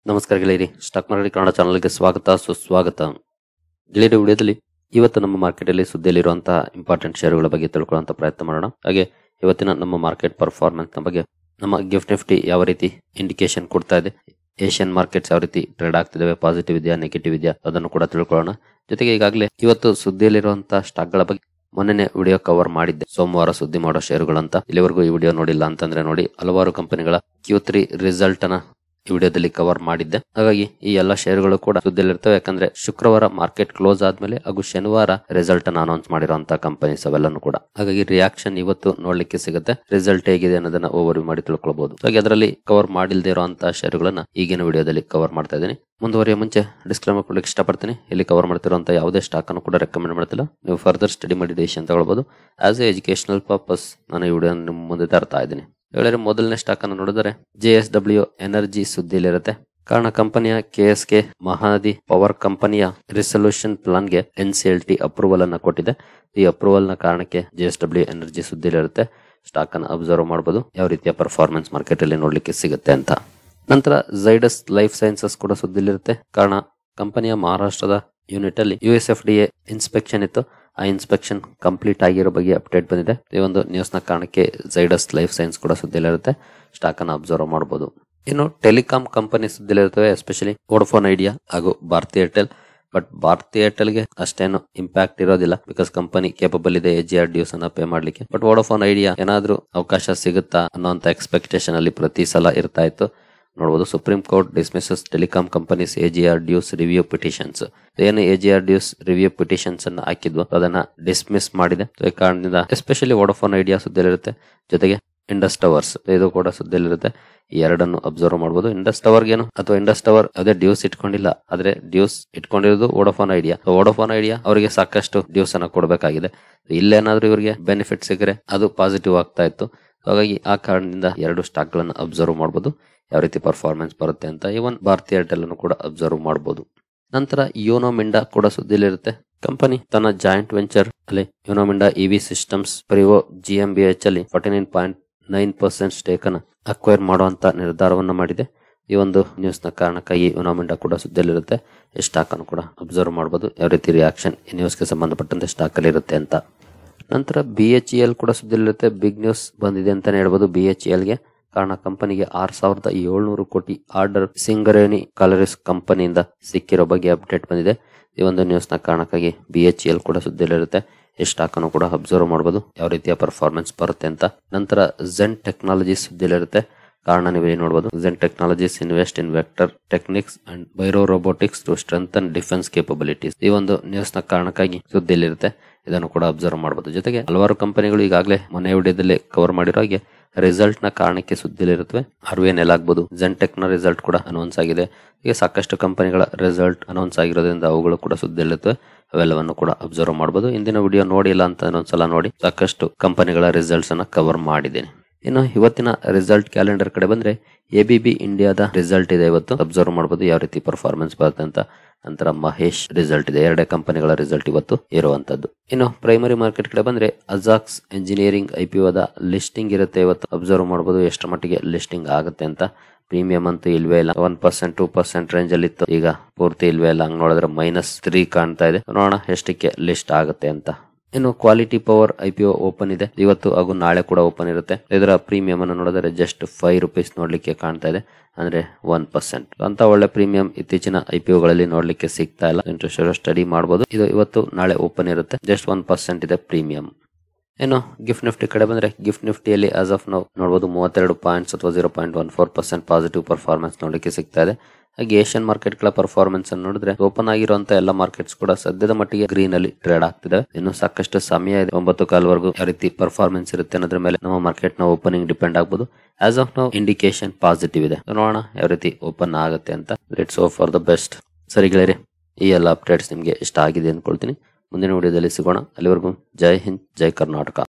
ನಮಸ್ಕಾರ ಗೆಳೆಯರಿ, stock market Kannada ಚಾನಲ್ಗೆ ಸ್ವಾಗತ ಸುಸ್ವಾಗತ. ಗೆಳೆಯರಿ, ವಿಡಿಯೋದಲ್ಲಿ ಇವತ್ತು ನಮ್ಮ ಮಾರ್ಕೆಟ್ ಅಲ್ಲಿ ಸುದ್ದಿಯಲ್ಲಿರುವಂತಹ ಇಂಪಾರ್ಟೆಂಟ್ ಶೇರುಗಳ ಬಗ್ಗೆ ತಿಳ್ಕೊಳ್ಳುವಂತ ಪ್ರಯತ್ನ ಮಾಡೋಣ. ಹಾಗೆ ಇವತ್ತಿನ ನಮ್ಮ ಮಾರ್ಕೆಟ್ ಪರ್ಫಾರ್ಮೆನ್ಸ್ ಬಗ್ಗೆ, ನಮ್ಮ ಗಿಫ್ಟ್ ನಿಫ್ಟಿ ಯಾವ ರೀತಿ ಇಂಡಿಕೇಶನ್ ಕೊಡ್ತಾ ಇದೆ, ಏಷ್ಯನ್ ಮಾರ್ಕೆಟ್ಸ್ ಯಾವ ರೀತಿ ಟ್ರೇಡ್ ಆಗ್ತಿದಾವೆ, ಪಾಸಿಟಿವ್ ಇದೆಯಾ ನೆಗೆಟಿವ್ ಇದೆಯಾ ಅದನ್ನು ಕೂಡ ತಿಳ್ಕೊಳ್ಳೋಣ. ಜೊತೆಗೆ ಈಗಾಗಲೇ ಇವತ್ತು ಸುದ್ದಿಯಲ್ಲಿರುವಂತಹ ಸ್ಟಾಕ್ ಗಳ ಬಗ್ಗೆ ಮೊನ್ನೆ ವಿಡಿಯೋ ಕವರ್ ಮಾಡಿದ್ದೆ, ಸೋಮವಾರ ಸುದ್ದಿ ಮಾಡೋ ಶೇರುಗಳಂತ. ಇಲ್ಲಿವರೆಗೂ ಈ ವಿಡಿಯೋ ನೋಡಿಲ್ಲ ಅಂತಂದ್ರೆ ನೋಡಿ, ಹಲವಾರು ಕಂಪನಿಗಳ Q3 ರಿಸಲ್ಟ್ ಅನ್ನ ಈ ವಿಡಿಯೋದಲ್ಲಿ ಕವರ್ ಮಾಡಿದ್ದೆ. ಹಾಗಾಗಿ ಈ ಎಲ್ಲಾ ಶೇರುಗಳು ಕೂಡ ಸುದ್ದಿಯಲ್ಲಿರ್ತವೆ. ಯಾಕಂದ್ರೆ ಶುಕ್ರವಾರ ಮಾರ್ಕೆಟ್ ಕ್ಲೋಸ್ ಆದ್ಮೇಲೆ ಹಾಗೂ ಶನಿವಾರ ರಿಸಲ್ಟ್ ಅನ್ನು ಅನೌನ್ಸ್ ಮಾಡಿರುವಂತಹ ಕಂಪನೀಸ್ ಅವೆಲ್ಲನೂ ಕೂಡ. ಹಾಗಾಗಿ ರಿಯಾಕ್ಷನ್ ಇವತ್ತು ನೋಡ್ಲಿಕ್ಕೆ ಸಿಗುತ್ತೆ. ರಿಸಲ್ಟ್ ಹೇಗಿದೆ ಅನ್ನೋದನ್ನ ಓವರ್ ಮಾಡಿ ತಿಳ್ಕೊಳ್ಬಹುದು. ಹಾಗೆ ಅದರಲ್ಲಿ ಕವರ್ ಮಾಡಿಲ್ದೇ ಇರುವಂತಹ ಶೇರುಗಳನ್ನ ಈಗಿನ ವಿಡಿಯೋದಲ್ಲಿ ಕವರ್ ಮಾಡ್ತಾ ಇದ್ದೀನಿ. ಮುಂದುವರಿಯ ಮುಂಚೆ ಡಿಸ್ಕ್ಲೇಮರ್ ಕೊಡ್ಲಿಕ್ಕೆ ಇಷ್ಟಪಡ್ತೀನಿ. ಇಲ್ಲಿ ಕವರ್ ಮಾಡ್ತಿರುವಂತಹ ಯಾವುದೇ ಸ್ಟಾಕ್ ಅನ್ನು ಕೂಡ ರೆಕಮೆಂಡ್ ಮಾಡ್ತಿಲ್ಲ. ನೀವು ಫರ್ದರ್ ಸ್ಟಡಿ ಮಾಡಿ ಡಿಸಿಷನ್ ತಗೊಳ್ಬಹುದು. ಆಸ್ ಎ ಎಜುಕೇಶನಲ್ ಪರ್ಪಸ್ ನಾನು ಈ ವಿಡಿಯೋ ನಿಮ್ಮ ಮುಂದೆ ತರ್ತಾ ಇದ್ದೀನಿ. ಹೇಳಿದ್ರೆ ಮೊದಲನೇ ಸ್ಟಾಕ್ ಅನ್ನು ನೋಡಿದರೆ JSW ಎನರ್ಜಿ ಸುದ್ದಿಯಲ್ಲಿರುತ್ತೆ. ಕಾರಣ ಕಂಪನಿಯ KSK ಮಹಾನದಿ ಪವರ್ ಕಂಪನಿಯ ರಿಸಲ್ಯೂಷನ್ ಪ್ಲಾನ್ ಗೆ NCLT ಅಪ್ರೂವಲ್ ಅನ್ನ ಕೊಟ್ಟಿದೆ. ಈ ಅಪ್ರೂವಲ್ ನ ಕಾರಣಕ್ಕೆ JSW ಎನರ್ಜಿ ಸುದ್ದಿಯಲ್ಲಿರುತ್ತೆ. ಸ್ಟಾಕ್ ಅನ್ನು ಅಬ್ಸರ್ವ್ ಮಾಡಬಹುದು, ಯಾವ ರೀತಿಯ ಪರ್ಫಾರ್ಮೆನ್ಸ್ ಮಾರ್ಕೆಟ್ ಅಲ್ಲಿ ನೋಡ್ಲಿಕ್ಕೆ ಸಿಗುತ್ತೆ ಅಂತ. ನಂತರ ಝೈಡಸ್ ಲೈಫ್ ಸೈನ್ಸಸ್ ಕೂಡ ಸುದ್ದಿಯಲ್ಲಿರುತ್ತೆ. ಕಾರಣ ಕಂಪನಿಯ ಮಹಾರಾಷ್ಟ್ರದ ಯೂನಿಟ್ ಅಲ್ಲಿ USFDA ಇನ್ಸ್ಪೆಕ್ಷನ್ ಇತ್ತು. ಆ ಇನ್ಸ್ಪೆಕ್ಷನ್ ಕಂಪ್ಲೀಟ್ ಆಗಿರೋ ಬಗ್ಗೆ ಅಪ್ಡೇಟ್ ಬಂದಿದೆ. ಈ ಒಂದು ನ್ಯೂಸ್ ನ ಕಾರಣಕ್ಕೆ ಝೈಡಸ್ ಲೈಫ್ ಸೈನ್ಸ್ ಕೂಡ ಸುದ್ದಿಯಲ್ಲಿರುತ್ತೆ. ಸ್ಟಾಕ್ ಅನ್ನು ಅಬ್ಸರ್ವ್ ಮಾಡಬಹುದು. ಇನ್ನು ಟೆಲಿಕಾಂ ಕಂಪನಿ ಸುದ್ದಿಯಲ್ಲಿರುತ್ತವೆ, ಎಸ್ಪೆಷಲಿ ವೋಡಫೋನ್ ಐಡಿಯಾ ಹಾಗೂ Bharti Airtel. But Bharti Airtel ಗೆ ಅಷ್ಟೇನು ಇಂಪ್ಯಾಕ್ಟ್ ಇರೋದಿಲ್ಲ, ಬಿಕಾಸ್ ಕಂಪನಿ ಕೇಪಬಲ್ ಇದೆ AGR ಡ್ಯೂಸ್ ಅನ್ನ ಪೇ ಮಾಡ್ಲಿಕ್ಕೆ. ಬಟ್ ವೋಡಫೋನ್ ಐಡಿಯಾ ಏನಾದ್ರೂ ಅವಕಾಶ ಸಿಗುತ್ತಾ ಅನ್ನೋಂತ ಎಕ್ಸ್ಪೆಕ್ಟೇಷನ್ ಅಲ್ಲಿ ಪ್ರತಿ ಸಲ ಇರ್ತಾ ಇತ್ತು. ನೋಡಬಹುದು, supreme court dismisses telecom companies AGR dues review petitions. ಏನು AGR ಡ್ಯೂಸ್ ರಿವ್ಯೂ ಪಿಟಿಷನ್ಸ್ ಅನ್ನ ಹಾಕಿದ್ವು ಅದನ್ನ ಡಿಸ್ಮಿಸ್ ಮಾಡಿದೆ. ಈ ಕಾರಣದಿಂದ ಎಸ್ಪೆಷಲಿ ವೋಡಫೋನ್ ಐಡಿಯಾ ಸುದ್ದಿಯಲ್ಲಿರುತ್ತೆ. ಜೊತೆಗೆ ಇಂಡಸ್ ಟವರ್ಸ್ ಇದು ಕೂಡ ಸುದ್ದಿಯಲ್ಲಿರುತ್ತೆ. ಈ ಎರಡನ್ನು ಅಬ್ಸರ್ವ್ ಮಾಡಬಹುದು. ಇಂಡಸ್ ಟವರ್ ಏನು ಅಥವಾ ಇಂಡಸ್ ಟವರ್ ಅದೇ ಡ್ಯೂಸ್ ಇಟ್ಕೊಂಡಿಲ್ಲ, ಆದ್ರೆ ಡ್ಯೂಸ್ ಇಟ್ಕೊಂಡಿರೋದು ವೋಡಫೋನ್ ಐಡಿಯಾ. ವೋಡಫೋನ್ ಐಡಿಯಾ ಅವರಿಗೆ ಸಾಕಷ್ಟು ಡ್ಯೂಸ್ ಅನ್ನ ಕೊಡಬೇಕಾಗಿದೆ. ಇಲ್ಲೇನಾದ್ರೂ ಇವರಿಗೆ ಬೆನಿಫಿಟ್ ಸಿಕ್ಕರೆ ಅದು ಪಾಸಿಟಿವ್ ಆಗ್ತಾ ಇತ್ತು. ಹಾಗಾಗಿ ಆ ಕಾರಣದಿಂದ ಎರಡು ಸ್ಟಾಕ್ ಗಳನ್ನ ಅಬ್ಸರ್ವ್ ಮಾಡಬಹುದು, ಯಾವ ರೀತಿ ಪರ್ಫಾರ್ಮೆನ್ಸ್ ಬರುತ್ತೆ ಅಂತ. ಇವನ್ ಭಾರತಿ ಏರ್ಟೆಲ್ ಅನ್ನು ಕೂಡ ಅಬ್ಸರ್ವ್ ಮಾಡಬಹುದು. ನಂತರ ಯೋನೋ ಮಿಂಡಾ ಕೂಡ ಸುದ್ದಿಯಲ್ಲಿರುತ್ತೆ. ಕಂಪನಿ ತನ್ನ ಜಾಯಿಂಟ್ ವೆಂಚರ್ ಅಲ್ಲಿ Uno Minda EV systems Friwo GmbH ಅಲ್ಲಿ 49.9% ಸ್ಟೇಕ್ ಅನ್ನು ಅಕ್ವೈರ್ ಮಾಡುವಂತ ನಿರ್ಧಾರವನ್ನು ಮಾಡಿದೆ. ಈ ಒಂದು ನ್ಯೂಸ್ ನ ಕಾರಣಕ್ಕಾಗಿ ಯೋನೋ ಮಿಂಡಾ ಕೂಡ ಸುದ್ದಿಯಲ್ಲಿರುತ್ತೆ. ಈ ಸ್ಟಾಕ್ ಅನ್ನು ಕೂಡ ಅಬ್ಸರ್ವ್ ಮಾಡಬಹುದು, ಯಾವ ರೀತಿ ರಿಯಾಕ್ಷನ್ ಈ ನ್ಯೂಸ್ ಗೆ ಸಂಬಂಧಪಟ್ಟಂತೆ ಸ್ಟಾಕ್ ಅಲ್ಲಿ ಇರುತ್ತೆ ಅಂತ. ನಂತರ BHEL ಕೂಡ ಸುದ್ದಿಯಲ್ಲಿರುತ್ತೆ. ಬಿಗ್ ನ್ಯೂಸ್ ಬಂದಿದೆ ಅಂತಾನೆ ಹೇಳ್ಬೋದು BHEL ಗೆ. ಕಾರಣ ಕಂಪನಿಗೆ 6,700 ಕೋಟಿ ಆರ್ಡರ್ ಸಿಂಗರೇಣಿ ಕಾಲರಿಸ್ ಕಂಪನಿಯಿಂದ ಸಿಕ್ಕಿರೋ ಬಗ್ಗೆ ಅಪ್ಡೇಟ್ ಬಂದಿದೆ. ಈ ಒಂದು ನ್ಯೂಸ್ ನ ಕಾರಣಕ್ಕಾಗಿ BHEL ಕೂಡ ಸುದ್ದಿಯಲ್ಲಿರುತ್ತೆ. ಈ ಸ್ಟಾಕ್ ಅನ್ನು ಕೂಡ ಅಬ್ಸರ್ವ್ ಮಾಡಬಹುದು, ಯಾವ ರೀತಿಯ ಪರ್ಫಾರ್ಮೆನ್ಸ್ ಬರುತ್ತೆ ಅಂತ. ನಂತರ ಝೆನ್ ಟೆಕ್ನಾಲಜೀಸ್ ಸುದ್ದಿಯಲ್ಲಿರುತ್ತೆ. ಕಾರಣ ನೀವು ಇಲ್ಲಿ ನೋಡಬಹುದು, Zen technologies invest in Vector Technics and Bhairav robotics to strengthen defence capabilities. ಈ ಒಂದು ನ್ಯೂಸ್ ನ ಕಾರಣಕ್ಕಾಗಿ ಸುದ್ದಿಯಲ್ಲಿರುತ್ತೆ. ಇದನ್ನು ಕೂಡ ಅಬ್ಸರ್ವ್ ಮಾಡಬಹುದು. ಜೊತೆಗೆ ಹಲವಾರು ಕಂಪನಿಗಳು ಈಗಾಗಲೇ ಮೊನ್ನೆ ವಿಡಿಯೋದಲ್ಲಿ ಕವರ್ ಮಾಡಿರೋ ಹಾಗೆ ರಿಸಲ್ಟ್ ನ ಕಾರಣಕ್ಕೆ ಸುದ್ದಿಯಲ್ಲಿರುತ್ತವೆ. RVNL ಆಗ್ಬಹುದು, ಝೆನ್ ಟೆಕ್ ನ ರಿಸಲ್ಟ್ ಕೂಡ ಅನೌನ್ಸ್ ಆಗಿದೆ. ಹೀಗೆ ಸಾಕಷ್ಟು ಕಂಪನಿಗಳ ರಿಸಲ್ಟ್ ಅನೌನ್ಸ್ ಆಗಿರೋದ್ರಿಂದ ಅವುಗಳು ಕೂಡ ಸುದ್ದಿಯಲ್ಲಿರುತ್ತವೆ. ಅವೆಲ್ಲವನ್ನು ಕೂಡ ಅಬ್ಸರ್ವ್ ಮಾಡಬಹುದು. ಇಂದಿನ ವಿಡಿಯೋ ನೋಡಿಲ್ಲ ಅಂತ ಒಂದ್ಸಲ ನೋಡಿ, ಸಾಕಷ್ಟು ಕಂಪನಿಗಳ ರಿಸಲ್ಟ್ಸ್ ಅನ್ನ ಕವರ್ ಮಾಡಿದ್ದೇನೆ. ಇನ್ನು ಇವತ್ತಿನ ರಿಸಲ್ಟ್ ಕ್ಯಾಲೆಂಡರ್ ಕಡೆ ಬಂದ್ರೆ ABB ಇಂಡಿಯಾದ ರಿಸಲ್ಟ್ ಇದೆ. ಇವತ್ತು ಅಬ್ಸರ್ವ್ ಮಾಡಬಹುದು, ಯಾವ ರೀತಿ ಪರ್ಫಾರ್ಮೆನ್ಸ್ ಬರುತ್ತೆ ಅಂತ. ನಂತರ ಮಹೇಶ್ ರಿಸಲ್ಟ್ ಇದೆ. ಎರಡೇ ಕಂಪನಿಗಳ ರಿಸಲ್ಟ್ ಇವತ್ತು ಇರುವಂತದ್ದು. ಇನ್ನು ಪ್ರೈಮರಿ ಮಾರ್ಕೆಟ್ ಕಡೆ ಬಂದ್ರೆ Ajax engineering IPO the listing ಇರುತ್ತೆ ಇವತ್ತು. ಅಬ್ಸರ್ವ್ ಮಾಡಬಹುದು ಎಷ್ಟರ ಮಟ್ಟಿಗೆ ಲಿಸ್ಟಿಂಗ್ ಆಗುತ್ತೆ ಅಂತ. ಪ್ರೀಮಿಯಂ ಅಂತೂ ಇಲ್ವೇ ಇಲ್ಲ, 1% 2% ರೇಂಜ್ ಅಲ್ಲಿ ಇತ್ತು, ಈಗ ಪೂರ್ತಿ ಇಲ್ವೇ ಇಲ್ಲ. ಹಂಗ್ ನೋಡಿದ್ರೆ -3 ಕಾಣ್ತಾ ಇದೆ. ನೋಡೋಣ ಎಷ್ಟಕ್ಕೆ ಲಿಸ್ಟ್ ಆಗುತ್ತೆ ಅಂತ. ಇನ್ನು ಕ್ವಾಲಿಟಿ ಪವರ್ IPO ಓಪನ್ ಇದೆ ಇವತ್ತು ಹಾಗೂ ನಾಳೆ ಕೂಡ ಓಪನ್ ಇರುತ್ತೆ. ಇದರ ಪ್ರೀಮಿಯಂ ಅನ್ನು ನೋಡಿದ್ರೆ ಜಸ್ಟ್ ₹5 ನೋಡ್ಲಿಕ್ಕೆ ಕಾಣ್ತಾ ಇದೆ, ಅಂದ್ರೆ 1%. ಅಂತ ಒಳ್ಳೆ ಪ್ರೀಮಿಯಂ ಇತ್ತೀಚಿನ IPO ಗಳಲ್ಲಿ ನೋಡ್ಲಿಕ್ಕೆ ಸಿಗ್ತಾ ಇಲ್ಲ. ಇಂಟ್ರೆಸ್ಟ್ ಸ್ಟಡಿ ಮಾಡಬಹುದು. ಇದು ಇವತ್ತು ನಾಳೆ ಓಪನ್ ಇರುತ್ತೆ. ಜಸ್ಟ್ 1% ಇದೆ ಪ್ರೀಮಿಯಂ. ಇನ್ನು ಗಿಫ್ಟ್ ನಿಫ್ಟಿ ಕಡೆ ಬಂದ್ರೆ ಗಿಫ್ಟ್ ನಿಫ್ಟಿಯಲ್ಲಿ ಆಸ್ ಆಫ್ ನೌ ನೋಡಬಹುದು 32 ಪಾಯಿಂಟ್ಸ್ ಅಥವಾ 0.14% ಪಾಸಿಟಿವ್ ಪರ್ಫಾರ್ಮೆನ್ಸ್ ನೋಡ್ಲಿಕ್ಕೆ ಸಿಗ್ತಾ ಇದೆ. ಹಾಗೆ ಏಷ್ಯನ್ ಮಾರ್ಕೆಟ್ ಗಳ ಪರ್ಫಾರ್ಮೆನ್ಸ್ ಅನ್ನು ನೋಡಿದ್ರೆ ಓಪನ್ ಆಗಿರುವಂತ ಎಲ್ಲ ಮಾರ್ಕೆಟ್ಸ್ ಕೂಡ ಸದ್ಯದ ಮಟ್ಟಿಗೆ ಗ್ರೀನ್ ಅಲ್ಲಿ ಟ್ರೇಡ್ ಆಗ್ತಿದೆ. ಇನ್ನು ಸಾಕಷ್ಟು ಸಮಯ ಇದೆ, 9:15 ವರೆಗೂ ಯಾವ ರೀತಿ ಪರ್ಫಾರ್ಮೆನ್ಸ್ ಇರುತ್ತೆ ಅನ್ನೋದ್ರ ಮೇಲೆ ನಮ್ಮ ಮಾರ್ಕೆಟ್ ನ ಓಪನಿಂಗ್ ಡಿಪೆಂಡ್ ಆಗಬಹುದು. As of now indication positive ಇದೆ. ನೋಡೋಣ ಯಾವ ರೀತಿ ಓಪನ್ ಆಗುತ್ತೆ ಅಂತ. Let's hope for the best. ಸರಿ ಗೆಳೆಯರೆ, ಈ ಎಲ್ಲ ಅಪ್ಡೇಟ್ಸ್ ನಿಮ್ಗೆ ಇಷ್ಟ ಆಗಿದೆ ಅನ್ಕೊಳ್ತೀನಿ. ಮುಂದಿನ ವಿಡಿಯೋದಲ್ಲಿ ಸಿಗೋಣ. ಅಲ್ಲಿವರೆಗೂ ಜೈ ಹಿಂದ್, ಜೈ ಕರ್ನಾಟಕ.